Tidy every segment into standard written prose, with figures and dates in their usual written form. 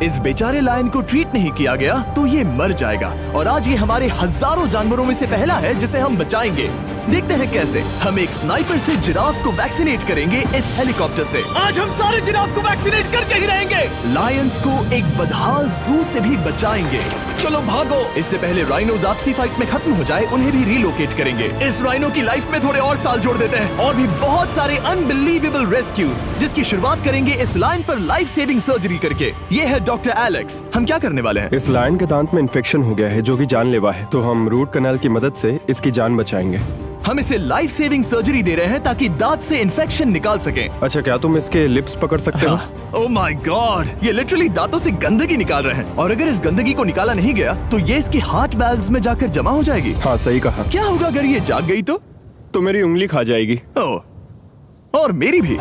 इस बेचारे लायन को ट्रीट नहीं किया गया तो ये मर जाएगा। और आज ये हमारे हजारों जानवरों में से पहला है जिसे हम बचाएंगे। देखते हैं कैसे। हम एक स्नाइपर से जिराफ को वैक्सीनेट करेंगे इस हेलीकॉप्टर से। आज हम सारे जिराफ को वैक्सीनेट करके ही रहेंगे। लायंस को एक बदहाल जू से भी बचाएंगे। चलो भागो। इससे पहले राइनोज आपसी फाइट में खत्म हो जाए, उन्हें भी रिलोकेट करेंगे। इस राइनो की लाइफ में थोड़े और साल जोड़ देते हैं और भी बहुत सारे अनबिलीवेबल रेस्क्यूज, जिसकी शुरुआत करेंगे इस लायन पर लाइफ सेविंग सर्जरी करके। ये है डॉक्टर एलेक्स। हम क्या करने वाले हैं? इस लायन के दांत में इन्फेक्शन हो गया है जो कि जानलेवा है, तो हम रूट कैनाल की मदद से इसकी जान बचाएंगे। हम इसे लाइफ सेविंग सर्जरी दे रहे हैं ताकि दांत से इन्फेक्शन निकाल सकें। अच्छा, क्या तुम इसके लिप्स पकड़ सकते हो? ओह माय गॉड, ये लिटरली दांतों से गंदगी निकाल रहे हैं। और अगर इस गंदगी को निकाला नहीं गया तो ये इसकी हार्ट वाल्व्स में जाकर जमा हो जाएगी। हाँ, सही कहा। क्या होगा अगर ये जाग गई तो मेरी उंगली खा जाएगी। ओह, और मेरी भी।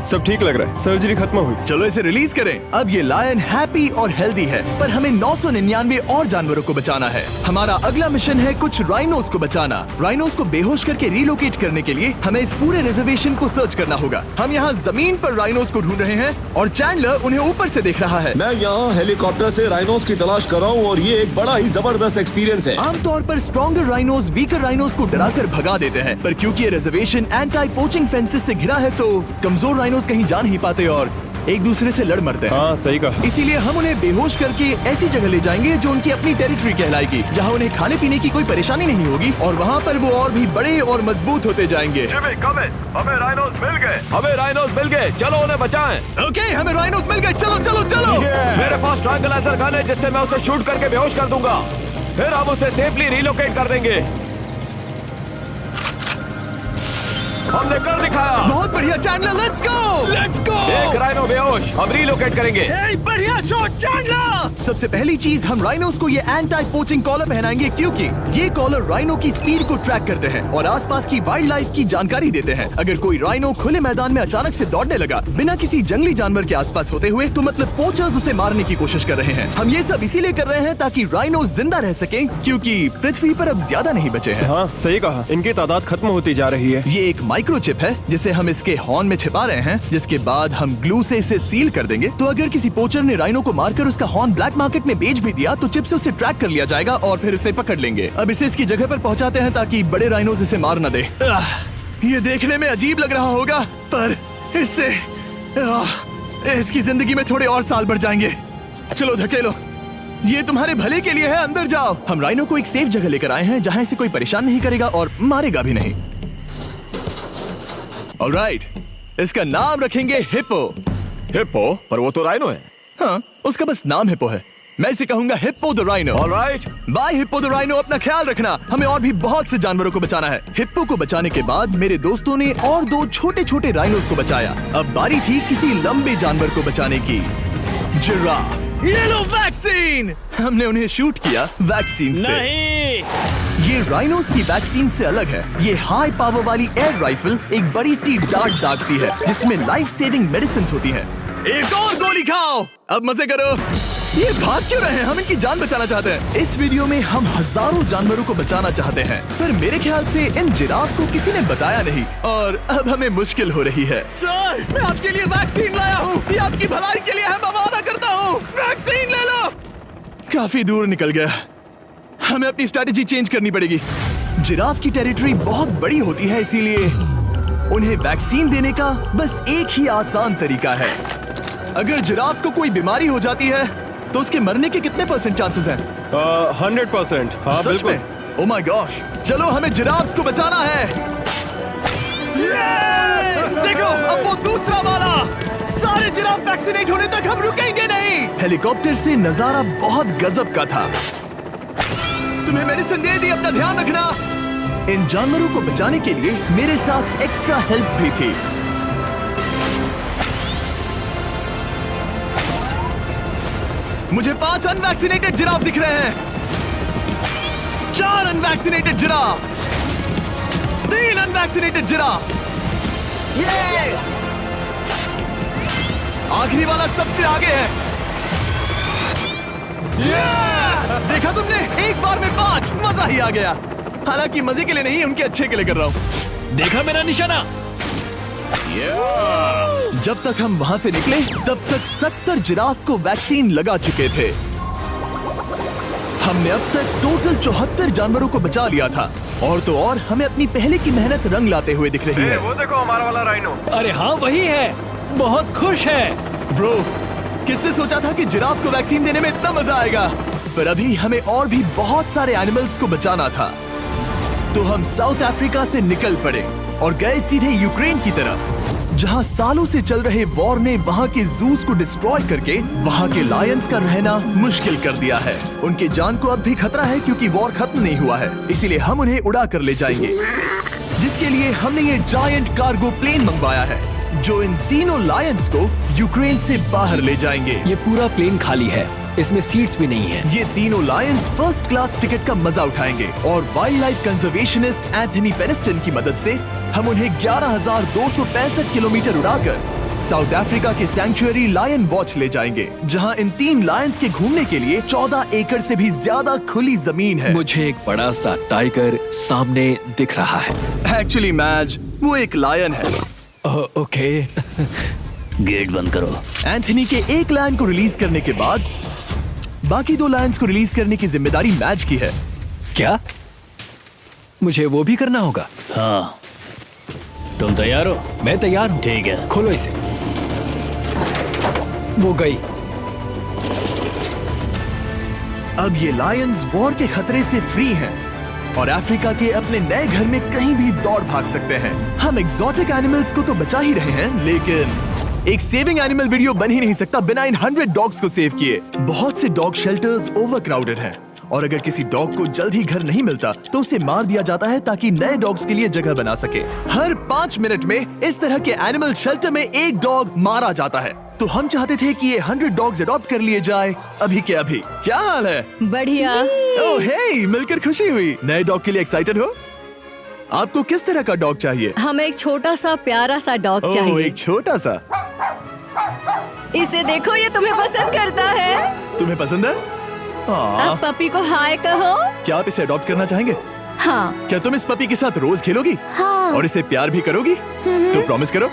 सब ठीक लग रहा है, सर्जरी खत्म हुई। चलो इसे रिलीज करें। अब ये लायन हैप्पी और हेल्दी है, पर हमें 999 और जानवरों को बचाना है। हमारा अगला मिशन है कुछ राइनोस को बचाना। राइनोस को बेहोश करके रिलोकेट करने के लिए हमें इस पूरे रिजर्वेशन को सर्च करना होगा। हम यहाँ जमीन पर राइनोस को ढूंढ रहे हैं और चैंडलर उन्हें ऊपर से देख रहा है। मैं यहाँ हेलीकॉप्टर से राइनोस की तलाश कर रहा हूँ और ये एक बड़ा ही जबरदस्त एक्सपीरियंस है। आमतौर पर स्ट्रॉन्गर राइनोस वीकर राइनोस को डराकर भगा देते हैं, पर क्योंकि ये रिजर्वेशन एंटी पोचिंग फेंसेस से घिरा है तो कमजोर राइनोस कहीं जा नहीं पाते और एक दूसरे से लड़ मरते हैं। हाँ, सही कहा। इसीलिए हम उन्हें बेहोश करके ऐसी जगह ले जाएंगे जो उनकी अपनी टेरिटरी कहलाएगी, जहाँ उन्हें खाने पीने की कोई परेशानी नहीं होगी और वहाँ पर वो और भी बड़े और मजबूत होते जाएंगे। हमें राइनोस मिल गए। हमें राइनोस मिल गए, चलो उन्हें बचाएं। ओके, हमें राइनोस मिल गए। चलो चलो चलो। मेरे पास ट्रैंगलाइजर गन है जिससे मैं उसे शूट करके बेहोश कर दूंगा, फिर हम उसे सेफली रिलोकेट कर देंगे। हमने कर दिखाया। बहुत बढ़िया चैंडलर, लेट्स गो। एक राइनो बेहोश, हम रिलोकेट करेंगे। बढ़िया शॉट चैंडलर। सबसे पहली चीज, हम राइनोस को ये एंटी पोचिंग कॉलर पहनाएंगे क्योंकि ये कॉलर राइनो की स्पीड को ट्रैक करते हैं और आसपास की वाइल्ड लाइफ की जानकारी देते हैं। अगर कोई राइनो खुले मैदान में अचानक से दौड़ने लगा बिना किसी जंगली जानवर के आसपास होते हुए, तो मतलब पोचर्स उसे मारने की कोशिश कर रहे हैं। हम ये सब इसीलिए कर रहे हैं ताकि राइनो जिंदा रह सके, क्योंकि पृथ्वी पर अब ज्यादा नहीं बचे हैं। हाँ, सही कहा। इनकी तादाद खत्म होती जा रही है। ये एक माइक्रोचिप है जिसे हम इसके हॉर्न में छिपा रहे हैं, जिसके बाद हम ग्लू से इसे सील कर देंगे। तो अगर किसी पोचर ने राइनो को मारकर उसका हॉर्न ब्लैक मार्केट में बेच भी दिया तो चिप से उसे ट्रैक कर लिया जाएगा और फिर उसे पकड़ लेंगे। अब इसे इसकी जगह पर पहुंचाते हैं ताकि बड़े राइनोस इसे मार न दे। ये देखने में अजीब लग रहा होगा, पर इससे इसकी जिंदगी में थोड़े और साल बढ़ जाएंगे। चलो धकेलो, ये तुम्हारे भले के लिए है, अंदर जाओ। हम राइनो को एक सेफ जगह लेकर आए हैं जहाँ इसे कोई परेशान नहीं करेगा और मारेगा भी नहीं। ऑलराइट, इसका नाम रखेंगे हिप्पो। हिप्पो? पर वो तो राइनो है। हाँ, उसका बस नाम हिप्पो है। मैं इसे कहूंगा hippo the rhino. Alright, bye hippo the rhino. अपना ख्याल रखना, हमें और भी बहुत से जानवरों को बचाना है। हिप्पो को बचाने के बाद मेरे दोस्तों ने और 2 छोटे छोटे राइनोस को बचाया। अब बारी थी किसी लंबे जानवर को बचाने की, जिराफ। ये लो वैक्सीन। हमने उन्हें शूट किया वैक्सीन से। नहीं, ये राइनोस की वैक्सीन से अलग है। ये हाई पावर वाली एयर राइफल एक बड़ी सी डार्ट दागती है जिसमें लाइफ सेविंग मेडिसिन होती है। एक और गोली खाओ, अब मजे करो। ये भाग क्यों रहे हैं? हम इनकी जान बचाना चाहते हैं। इस वीडियो में हम हजारों जानवरों को बचाना चाहते हैं, पर मेरे ख्याल से इन जिराफ को किसी ने बताया नहीं और अब हमें मुश्किल हो रही है। सर, मैं आपके लिए वैक्सीन लाया हूँ। ये आपकी भलाई के लिए है, मैं वादा करता हूँ। वैक्सीन ले लो। काफी दूर निकल गया, हमें अपनी स्ट्रैटेजी चेंज करनी पड़ेगी। जिराफ की टेरिटरी बहुत बड़ी होती है, इसीलिए उन्हें वैक्सीन देने का बस एक ही आसान तरीका है। अगर जिराफ को कोई बीमारी हो जाती है तो उसके मरने के कितने % चांसेस हैं? 100%। हाँ, सच बिल्कुल। में? ओह माय गॉश, चलो हमें जिराफ्स को बचाना है। देखो, अब वो दूसरा वाला। सारे जिराफ वैक्सीनेट होने तक हम रुकेंगे नहीं। हेलीकॉप्टर से नजारा बहुत गजब का था। तुम्हें मेडिसिन दे दी, अपना ध्यान रखना। इन जानवरों को बचाने के लिए मेरे साथ एक्स्ट्रा हेल्प भी थी। मुझे 5 अनवैक्सीनेटेड जिराफ दिख रहे हैं। 4 अनवैक्सीनेटेड जिराफ, 3 अनवैक्सीनेटेड जिराफ। ये आखिरी वाला सबसे आगे है। देखा तुमने, एक बार में 5। मजा ही आ गया। हालांकि मजे के लिए नहीं, उनके अच्छे के लिए कर रहा हूँ। देखा मेरा निशाना। जब तक हम वहाँ से निकले तब तक 70 जिराफ को वैक्सीन लगा चुके थे। हमने अब तक टोटल 74 जानवरों को बचा लिया था। और तो और हमें अपनी पहले की मेहनत रंग लाते हुए दिख रही है। वो देखो हमारा वाला राइनो। अरे हाँ वही है, बहुत खुश है। ब्रो, किसने सोचा था कि जिराफ को वैक्सीन देने में इतना मजा आएगा। पर अभी हमें और भी बहुत सारे एनिमल्स को बचाना था। तो हम साउथ अफ्रीका से निकल पड़े और गए सीधे यूक्रेन की तरफ, जहां सालों से चल रहे वॉर ने वहां के जूस को डिस्ट्रॉय करके वहां के लायंस का रहना मुश्किल कर दिया है। उनके जान को अब भी खतरा है क्योंकि वॉर खत्म नहीं हुआ है, इसीलिए हम उन्हें उड़ा कर ले जाएंगे। जिसके लिए हमने ये जायंट कार्गो प्लेन मंगवाया है जो इन तीनों लायंस को यूक्रेन से बाहर ले जाएंगे। ये पूरा प्लेन खाली है, इसमेमें सीट्स भी नहीं है। ये तीनों लायंस फर्स्ट क्लास टिकट का मजा उठाएंगे और वाइल्ड लाइफ कंजर्वेशनिस्ट एंथनी पेनिस्टन की मदद से हम उन्हें 11,265 किलोमीटर उड़ाकर साउथ अफ्रीका के सैंक्चुअरी लायन वॉच ले जाएंगे, जहां इन 3 लायंस के घूमने के लिए 14 एकड़ से भी ज्यादा खुली जमीन है। मुझे एक बड़ा सा टाइगर सामने दिख रहा है। एक्चुअली मैच वो एक लायन है। ओके। गेट बंद करो। एंथनी के एक लायन को रिलीज करने के बाद बाकी 2 लायंस को रिलीज करने की जिम्मेदारी मैच की है। क्या मुझे वो भी करना होगा? हाँ, तुम तैयार हो? मैं तैयार हूँ। ठीक है। खोलो इसे। वो गई। अब ये लायंस वॉर के खतरे से फ्री हैं और अफ्रीका के अपने नए घर में कहीं भी दौड़ भाग सकते हैं। हम एग्जॉटिक एनिमल्स को तो बचा ही रहे हैं, लेकिन एक सेविंग एनिमल वीडियो बन ही नहीं सकता बिना इन 100 डॉग्स को सेव किए। बहुत से डॉग शेल्टर्स ओवरक्राउडेड हैं और अगर किसी डॉग को जल्द ही घर नहीं मिलता तो उसे मार दिया जाता है ताकि नए डॉग्स के लिए जगह बना सके। हर 5 मिनट में इस तरह के एनिमल शेल्टर में एक डॉग मारा जाता है। तो हम चाहते थे कि ये 100 डॉग्स अडॉप्ट कर लिए जाए अभी के अभी। क्या हाल है? बढ़िया। ओह हे, मिलकर खुशी हुई। नए डॉग के लिए एक्साइटेड हो? आपको किस तरह का डॉग चाहिए? हमें एक छोटा सा प्यारा सा डॉग ओह, चाहिए। एक छोटा सा। इसे देखो, ये तुम्हें पसंद करता है। तुम्हें पसंद है? अब पपी को हाय कहो। क्या आप इसे अडॉप्ट करना चाहेंगे? हाँ। क्या तुम इस पपी के साथ रोज खेलोगी? हाँ। और इसे प्यार भी करोगी? तो प्रॉमिस करो।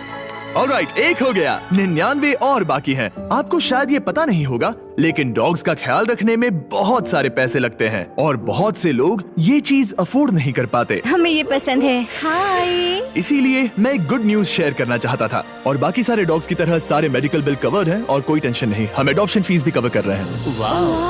ऑलराइट, एक हो गया। 99 और बाकी हैं। आपको शायद ये पता नहीं होगा, लेकिन डॉग्स का ख्याल रखने में बहुत सारे पैसे लगते हैं और बहुत से लोग ये चीज अफोर्ड नहीं कर पाते। हमें ये पसंद है। हाय। इसीलिए मैं एक गुड न्यूज शेयर करना चाहता था। और बाकी सारे डॉग्स की तरह सारे मेडिकल बिल कवर्ड हैं और कोई टेंशन नहीं। हम एडॉप्शन फीस भी कवर कर रहे हैं।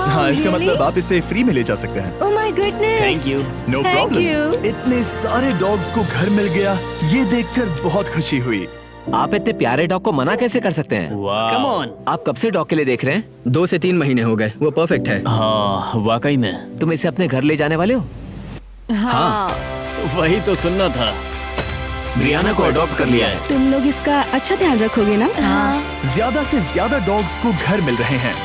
हाँ, इसका मतलब आप इसे फ्री में ले जा सकते हैं। Oh my goodness. Thank you. No Thank problem. you. इतने सारे डॉग्स को घर मिल गया, ये देखकर बहुत खुशी हुई। आप इतने प्यारे डॉग को मना कैसे कर सकते हैं? Come on. आप कब से डॉग के लिए देख रहे हैं? 2 से 3 महीने हो गए, वो परफेक्ट है। हाँ, वाकई में। तुम इसे अपने घर ले जाने वाले हो? हाँ। वही तो सुनना था। ब्रियाना को अडॉप्ट कर लिया है। तुम लोग इसका अच्छा ध्यान रखोगे ना? हाँ। ज्यादा से ज्यादा डॉग्स को घर मिल रहे हैं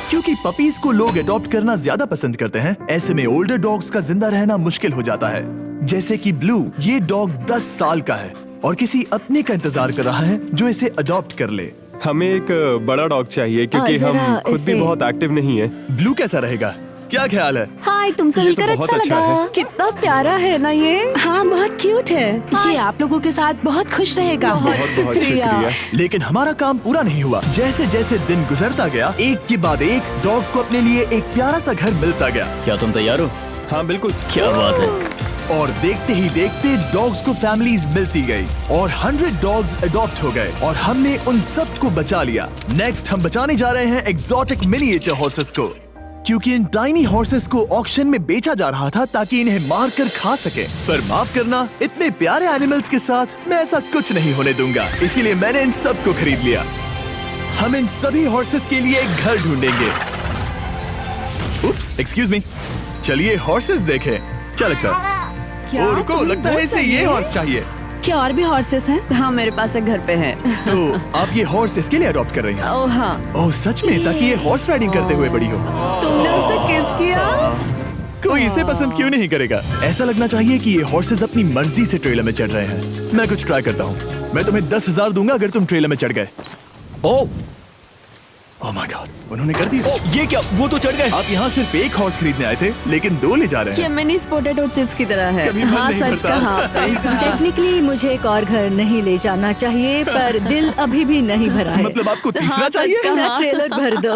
क्योंकि पपीज को लोग अडॉप्ट करना ज्यादा पसंद करते हैं। ऐसे में ओल्डर डॉग्स का जिंदा रहना मुश्किल हो जाता है। जैसे कि ब्लू, ये डॉग 10 साल का है और किसी अपने का इंतजार कर रहा है जो इसे अडॉप्ट कर ले। हमें एक बड़ा डॉग चाहिए क्योंकि जरा हम खुद भी इसे- बहुत एक्टिव नहीं है। ब्लू कैसा रहेगा? क्या ख्याल है? हाय, तुमसे ये तो मिलकर बहुत अच्छा अच्छा लगा। है। कितना प्यारा है ना ये। हाँ, बहुत क्यूट है। ये आप लोगों के साथ बहुत खुश रहेगा। बहुत बहुत शुक्रिया। शुक्रिया। लेकिन हमारा काम पूरा नहीं हुआ। जैसे जैसे दिन गुजरता गया, एक के बाद एक डॉग्स को अपने लिए एक प्यारा सा घर मिलता गया। क्या तुम तैयार हो? हाँ बिल्कुल। क्या बात है। और देखते ही देखते डॉग्स को फैमिलीज मिलती गई और 100 डॉग्स अडॉप्ट हो गए और हमने उन सब को बचा लिया। नेक्स्ट हम बचाने जा रहे हैं एग्जॉटिक मिनिएचर हॉर्सेस को, क्योंकि इन टाइनी हॉर्सेस को ऑक्शन में बेचा जा रहा था ताकि इन्हें मार कर खा सके। पर माफ करना, इतने प्यारे एनिमल्स के साथ मैं ऐसा कुछ नहीं होने दूंगा। इसीलिए मैंने इन सब को खरीद लिया। हम इन सभी हॉर्सेस के लिए एक घर ढूंढेंगे। उप्स, एक्सक्यूज मी। चलिए हॉर्सेस देखें। क्या लगता है? ओ रुको, लगता है इसे ये हॉर्स चाहिए। क्या और भी हॉर्सेस हैं? हाँ, मेरे पास एक घर पे है। तो आप ये हॉर्स इसके लिए अडॉप्ट कर रही हैं? ओह हाँ। ओह सच में? ताकि ये हॉर्स राइडिंग करते हुए बड़ी हो। तुमने उसे किस किया? कोई इसे पसंद क्यों नहीं करेगा? ऐसा लगना चाहिए कि ये हॉर्सेस अपनी मर्जी से ट्रेलर में चढ़ रहे हैं। मैं कुछ ट्राई करता हूँ। मैं तुम्हें 10,000 दूंगा अगर तुम ट्रेलर में चढ़ गए। ओ, ओह माय गॉड, उन्होंने कर दिया। ये क्या, वो तो चढ़ गए। आप यहाँ सिर्फ एक हॉर्स खरीदने आए थे, लेकिन 2 ले जा रहे ये हैं। मिनी पोटैटो चिप्स की तरह है। कभी मन हाँ नहीं सच भरता। कहा। टेक्निकली मुझे एक और घर नहीं ले जाना चाहिए, पर दिल अभी भी नहीं भरा है। मतलब आपको तीसरा हाँ, सच चाहिए? कहा। मेरा ट्रेलर भर दो।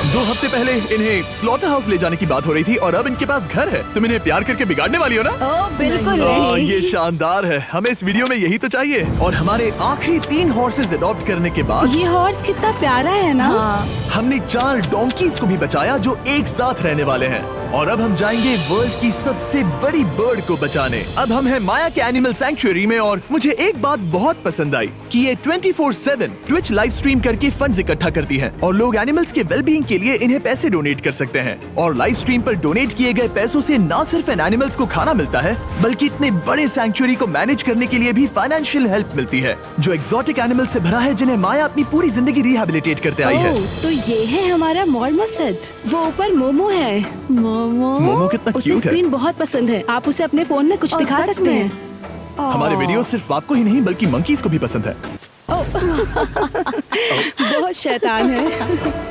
2 हफ्ते पहले इन्हें स्लॉटर हाउस ले जाने की बात हो रही थी और अब इनके पास घर है। तुम इन्हें प्यार करके बिगाड़ने वाली हो ना? ओ बिल्कुल हाँ, नहीं। ये शानदार है। हमें इस वीडियो में यही तो चाहिए। और हमारे आखिरी 3 हॉर्सेस अडॉप्ट करने के बाद ये हॉर्स कितना प्यारा है ना। हमने 4 डोंकीज को भी बचाया जो एक साथ रहने वाले हैं। और अब हम जाएंगे वर्ल्ड की सबसे बड़ी बर्ड को बचाने। अब हम हैं माया के एनिमल सैंक्चुअरी में और मुझे एक बात बहुत पसंद आई कि ये 24/7 ट्विच लाइव स्ट्रीम करके फंड्स इकट्ठा करती है और लोग एनिमल्स के वेलबींग के लिए इन्हें पैसे डोनेट कर सकते हैं। और लाइव स्ट्रीम पर डोनेट किए गए पैसों से न सिर्फ इन एनिमल्स को खाना मिलता है, बल्कि इतने बड़े सैंक्चुअरी को मैनेज करने के लिए भी फाइनेंशियल हेल्प मिलती है, जो एक्सोटिक एनिमल से भरा है जिन्हें माया अपनी पूरी जिंदगी रिहैबिलिटेट करते आई है। ओह, तो ये है हमारा मॉर्मोसेट। वो ऊपर मोमो है। मोमो कितना उसे क्यूट है। स्क्रीन बहुत पसंद है। आप उसे अपने फोन में कुछ ओह, दिखा सच सकते में? हैं। हमारे वीडियो सिर्फ आपको ही नहीं बल्कि मंकीज को भी पसंद है। बहुत शैतान है।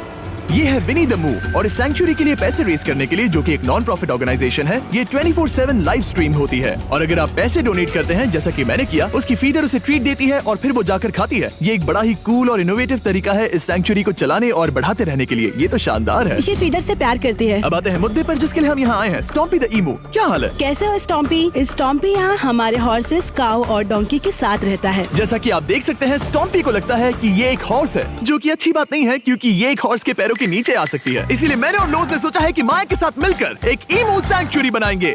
ये है विनी द मू और इस सैंक्चुअरी के लिए पैसे रेज करने के लिए, जो कि एक नॉन प्रॉफिट ऑर्गेनाइजेशन है, ये 24/7 लाइव स्ट्रीम होती है। और अगर आप पैसे डोनेट करते हैं, जैसा कि मैंने किया, उसकी फीडर उसे ट्रीट देती है और फिर वो जाकर खाती है। ये एक बड़ा ही कूल और इनोवेटिव तरीका है इस सैंक्चुअरी को चलाने और बढ़ाते रहने के लिए। ये तो शानदार है। ये फीडर से प्यार करती है। अब आते हैं मुद्दे पर जिसके लिए हम यहाँ आए हैं, स्टॉम्पी द ईमू। क्या हाल है? कैसे हो स्टॉम्पी? स्टॉम्पी यहाँ हमारे हॉर्सेस, काऊ और डोंकी के साथ रहता है। जैसा कि आप देख सकते हैं, स्टॉम्पी को लगता है कि ये एक हॉर्स है, जो कि अच्छी बात नहीं है क्योंकि ये एक हॉर्स के पैरों के नीचे आ सकती है। इसीलिए मैंने और लोज ने सोचा है कि माया के साथ मिलकर एक ईमू सैंक्चुअरी बनाएंगे।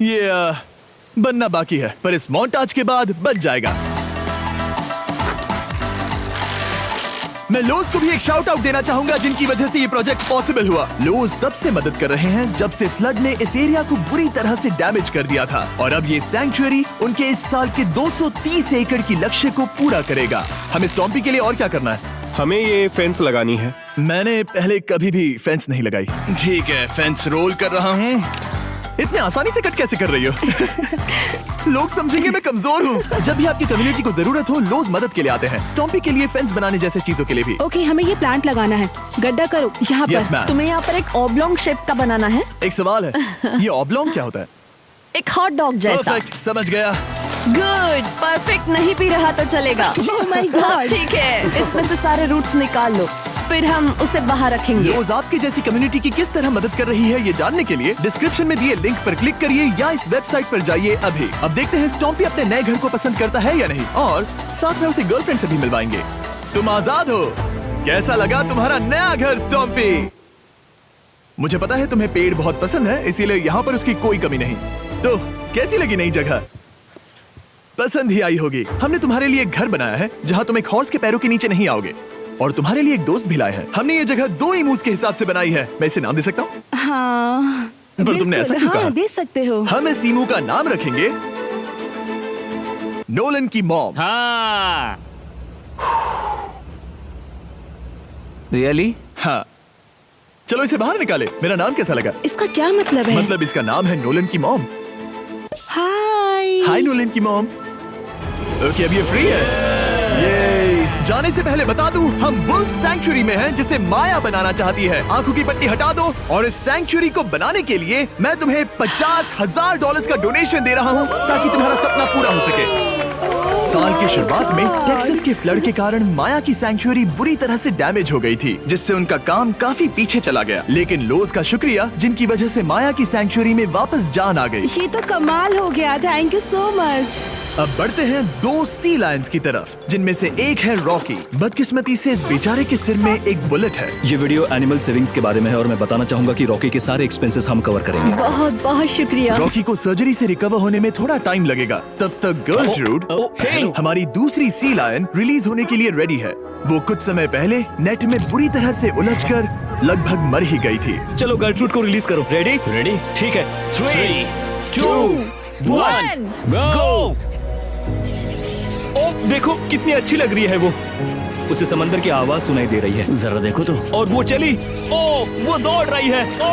ये बनना बाकी है, पर इस मोंटाज के बाद बन जाएगा। मैं लोज को भी एक शाउट आउट देना चाहूंगा, जिनकी वजह से ये प्रोजेक्ट पॉसिबल हुआ। लोज तब से मदद कर रहे हैं जब से फ्लड ने इस एरिया को बुरी तरह से डैमेज कर दिया था, और अब ये सैंक्चुअरी उनके इस साल के 230 एकड़ की लक्ष्य को पूरा करेगा। हमें स्टॉम्पी के लिए और क्या करना है? हमें ये फेंस लगानी है। मैंने पहले कभी भी फेंस नहीं लगाई। ठीक है, फेंस रोल कर रहा हूँ। इतने आसानी से कट कैसे कर रही हो? लोग समझेंगे मैं कमजोर हूँ। जब भी आपकी कम्युनिटी को जरूरत हो, लोग मदद के लिए आते हैं। स्टॉम्पी के लिए फेंस बनाने जैसे चीजों के लिए भी। ओके, हमें ये प्लांट लगाना है। गड्ढा करो यहाँ यस पर। मैम। तुम्हें यहाँ पर एक ऑब्लोंग शेप का बनाना है, एक सवाल है, ये ऑब्लोंग क्या होता है? एक हॉट डॉग जैसा। परफेक्ट, समझ गया। गुड, परफेक्ट नहीं पी रहा तो चलेगा। Oh my God. हाँ, ठीक है, इसमें से सारे रूट्स निकाल लो, फिर हम उसे बाहर रखेंगे। लोज आपकी जैसी कम्युनिटी की किस तरह मदद कर रही है, ये जानने के लिए डिस्क्रिप्शन में दिए लिंक पर क्लिक करिए या इस वेबसाइट पर जाइए अभी। अब देखते हैं स्टॉम्पी अपने नए घर को पसंद करता है या नहीं, और साथ में उसे गर्लफ्रेंड से भी मिलवाएंगे। तुम आजाद हो। कैसा लगा तुम्हारा नया घर स्टॉम्पी? मुझे पता है तुम्हें पेड़ बहुत पसंद है, इसीलिए यहाँ पर उसकी कोई कमी नहीं। तो कैसी लगी नई जगह? पसंद ही आई होगी। हमने तुम्हारे लिए एक घर बनाया है जहाँ तुम एक हॉर्स के पैरों के नीचे नहीं आओगे, और तुम्हारे लिए एक दोस्त भी लाए हैं। हमने ये जगह 2 ईमूस के हिसाब से बनाई है। मैं इसे नाम दे सकता हूँ? हाँ, पर तुमने ऐसा क्यों हाँ, कहा? दे सकते हो। हम इस ईमू का नाम रखेंगे नोलन की मॉम। हाँ, रियली? हाँ, चलो इसे बाहर निकाले। मेरा नाम कैसा लगा? इसका क्या मतलब है? मतलब इसका नाम है नोलन की मॉम। हाय। हाय नोलन की मॉम। ओके, अब ये फ्री है। ये जाने से पहले बता दूं, हम वुल्फ सैंक्चुअरी में हैं, जिसे माया बनाना चाहती है। आंखों की पट्टी हटा दो, और इस सैंक्चुअरी को बनाने के लिए मैं तुम्हें $50,000 का डोनेशन दे रहा हूं, ताकि तुम्हारा सपना पूरा हो सके। साल की शुरुआत में टेक्सास के फ्लड के कारण माया की सैंक्चुअरी बुरी तरह से डैमेज हो गई थी, जिससे उनका काम काफी पीछे चला गया। लेकिन लोज का शुक्रिया, जिनकी वजह से माया की सैंक्चुअरी में वापस जान आ गई। ये तो कमाल हो गया। Thank you so much. अब बढ़ते हैं 2 सी लायंस की तरफ, जिनमें से एक है रॉकी। बदकिस्मती से इस बेचारे के सिर में एक बुलेट है। ये वीडियो एनिमल सेविंग्स के बारे में है और मैं बताना चाहूंगा कि रॉकी के सारे एक्सपेंसेस हम कवर करेंगे। बहुत बहुत शुक्रिया। रॉकी को सर्जरी से रिकवर होने में थोड़ा टाइम लगेगा। तब तक गर्लट्रूड, हमारी दूसरी सी लायन, रिलीज होने के लिए रेडी है। वो कुछ समय पहले नेट में बुरी तरह से उलझकर लगभग मर ही गई थी। चलो गर्लट्रूड को रिलीज करो। रेडी? रेडी? ठीक है। 3, 2, 1, गो! ओ देखो कितनी अच्छी लग रही है वो। उसे समंदर की आवाज सुनाई दे रही है। जरा देखो तो। और वो चली। ओ वो दौड़ रही है। ओ।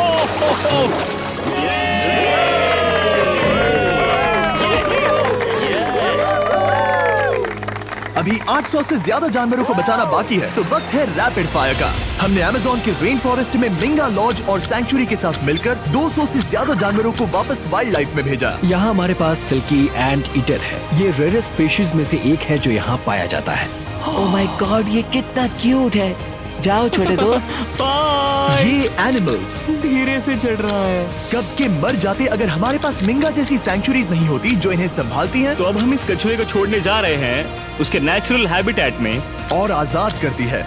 अब अभी 800 से ज्यादा जानवरों को बचाना बाकी है, तो वक्त है रैपिड फायर का। हमने अमेज़न के रेन फॉरेस्ट में मिंगा लॉज और सैंक्चुरी के साथ मिलकर 200 से ज्यादा जानवरों को वापस वाइल्ड लाइफ में भेजा। यहाँ हमारे पास सिल्की एंट ईटर है। ये रेयरेस्ट स्पीशीज में से एक है जो यहाँ पाया जाता है। ओह माय गॉड, ये कितना क्यूट है। जाओ छोटे दोस्त। ये एनिमल्स धीरे से चढ़ रहा है। कब के मर जाते अगर हमारे पास मिंगा जैसी सैंक्चुरीज नहीं होती जो इन्हें संभालती हैं तो अब हम इस कछुए को छोड़ने जा रहे हैं उसके नेचुरल हैबिटेट में और आजाद करती है।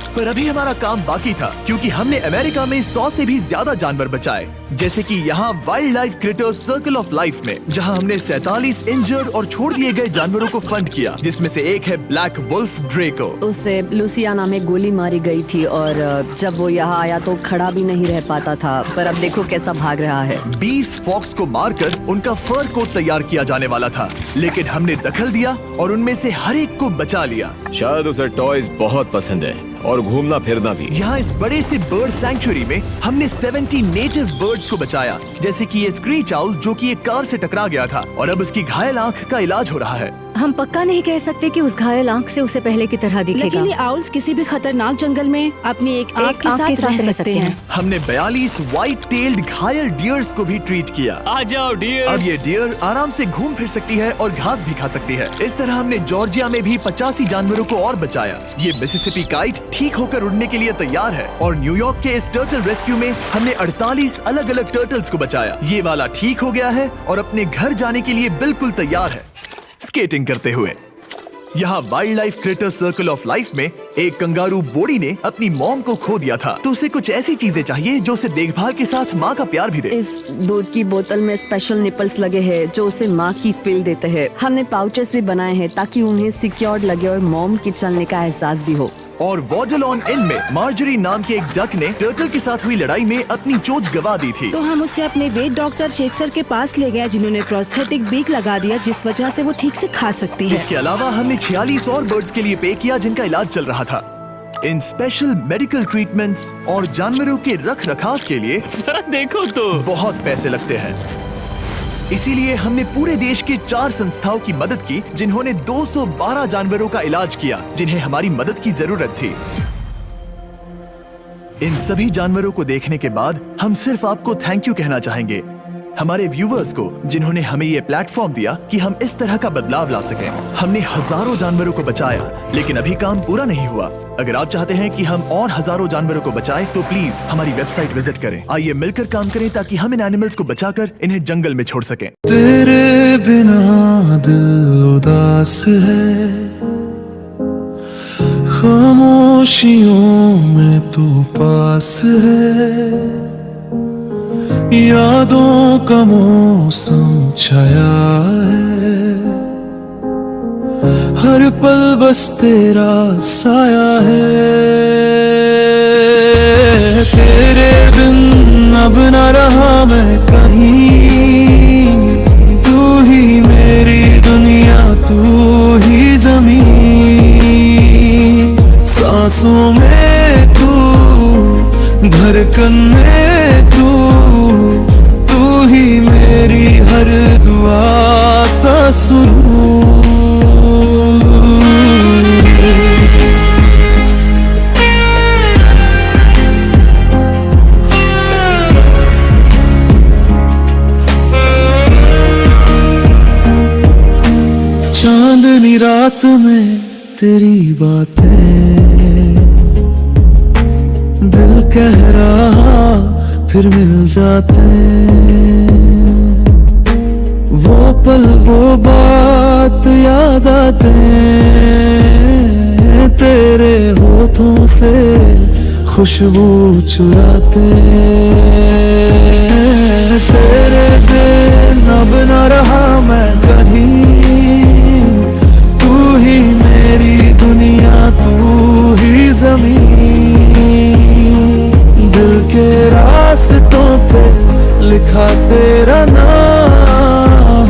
पर अभी हमारा काम बाकी था, क्योंकि हमने अमेरिका में 100 से भी ज्यादा जानवर बचाए, जैसे कि यहाँ wild life creators circle of life में, जहाँ हमने 47 इंजर्ड और छोड़ दिए गए जानवरों को फंड किया, जिसमें से एक है ब्लैक वुल्फ ड्रेको। उसे लुसियाना में गोली मारी गई थी और जब वो यहाँ आया तो खड़ा भी नहीं रह पाता था, पर अब देखो कैसा भाग रहा है। 20 फॉक्स को मारकर उनका फर कोट तैयार किया जाने वाला था, लेकिन हमने दखल दिया और उनमें से हर एक को बचा लिया। शायद उसे टॉयज बहुत पसंद है और घूमना फिरना भी। यहाँ इस बड़े से बर्ड सैंक्चुरी में हमने 70 नेटिव बर्ड्स को बचाया, जैसे कि ये स्क्रीच आउल जो कि एक कार से टकरा गया था और अब उसकी घायल आंख का इलाज हो रहा है। हम पक्का नहीं कह सकते कि उस घायल आंख से उसे पहले की तरह दिखेगा। लेकिन ये आउल्स किसी भी खतरनाक जंगल में अपनी एक आंख के साथ रह सकते हैं। हमने 42 व्हाइट टेल्ड घायल डियर्स को भी ट्रीट किया। आ जाओ डियर। अब ये डियर आराम से घूम फिर सकती है और घास भी खा सकती है। इस तरह हमने जॉर्जिया में भी 85 जानवरों को और बचाया। ये मिसिसिपी काइट ठीक होकर उड़ने के लिए तैयार है और न्यूयॉर्क के इस टर्टल रेस्क्यू में हमने 48 अलग अलग टर्टल्स को बचाया। ये वाला ठीक हो गया है और अपने घर जाने के लिए बिल्कुल तैयार है स्केटिंग करते हुए। यहाँ wild life creator circle of life में एक कंगारू बोडी ने अपनी मॉम को खो दिया था, तो उसे कुछ ऐसी चीजें चाहिए जो उसे देखभाल के साथ माँ का प्यार भी दे। इस दूध की बोतल में स्पेशल निपल्स लगे हैं जो उसे माँ की फील देते हैं। हमने पाउचेस भी बनाए हैं ताकि उन्हें सिक्योर्ड लगे और मॉम के चलने का एहसास भी हो। और वॉडलॉन इन में मार्जरी नाम के एक डक ने टर्टल के साथ हुई लड़ाई में अपनी चोंच गवा दी थी, तो हम उसे अपने वेट डॉक्टर चेस्टर के पास ले गए, जिन्होंने प्रोस्थेटिक बीक लगा दिया, जिस वजह से वो ठीक से खा सकती है। इसके अलावा हमने 46 और बर्ड्स के लिए पे किया जिनका इलाज चल रहा था। इन स्पेशल मेडिकल ट्रीटमेंट्स और जानवरों के रख रखाव के लिए जरा देखो तो बहुत पैसे लगते हैं। इसीलिए हमने पूरे देश के 4 संस्थाओं की मदद की जिन्होंने 212 जानवरों का इलाज किया जिन्हें हमारी मदद की जरूरत थी। इन सभी जानवरों को देखने के बाद हम सिर्फ आपको थैंक यू कहना चाहेंगे, हमारे व्यूवर्स को जिन्होंने हमें ये प्लेटफॉर्म दिया कि हम इस तरह का बदलाव ला सकें। हमने हजारों जानवरों को बचाया, लेकिन अभी काम पूरा नहीं हुआ। अगर आप चाहते हैं कि हम और हजारों जानवरों को बचाएं, तो प्लीज हमारी वेबसाइट विजिट करें। आइए मिलकर काम करें ताकि हम इन एनिमल्स को बचाकर इन्हें जंगल में छोड़ सकें। तेरे बिना दिल उदास है, खामोशियों में तू पास है, यादों का मौसम छाया है, हर पल बस तेरा साया है। तेरे बिन अब न रहा मैं कहीं, तू ही मेरी दुनिया, तू ही ज़मीन, सांसों में तू, धड़कन में तू, तू ही मेरी हर दुआ का सुरूर। चांदनी रात में तेरी बातें, दिल कह रहा फिर मिल जाते, वो पल वो बात याद आते, तेरे होठों से खुशबू चुराते, तेरे बिन अब न रहा मैं कहीं, तू ही मेरी दुनिया, तू ही ज़मीन, दिल के रास्तों पे लिखा तेरा नाम,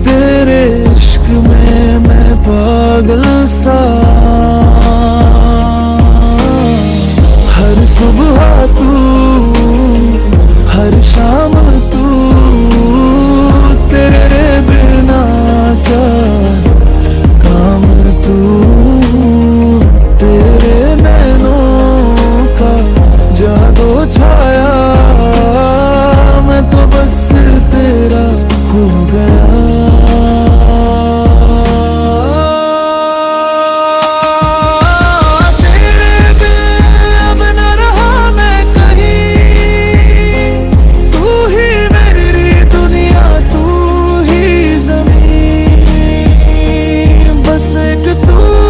तेरे इश्क में मैं पागल सा, हर सुबह तू, हर शाम तू, तेरे बिना क्या काम तू। कि तू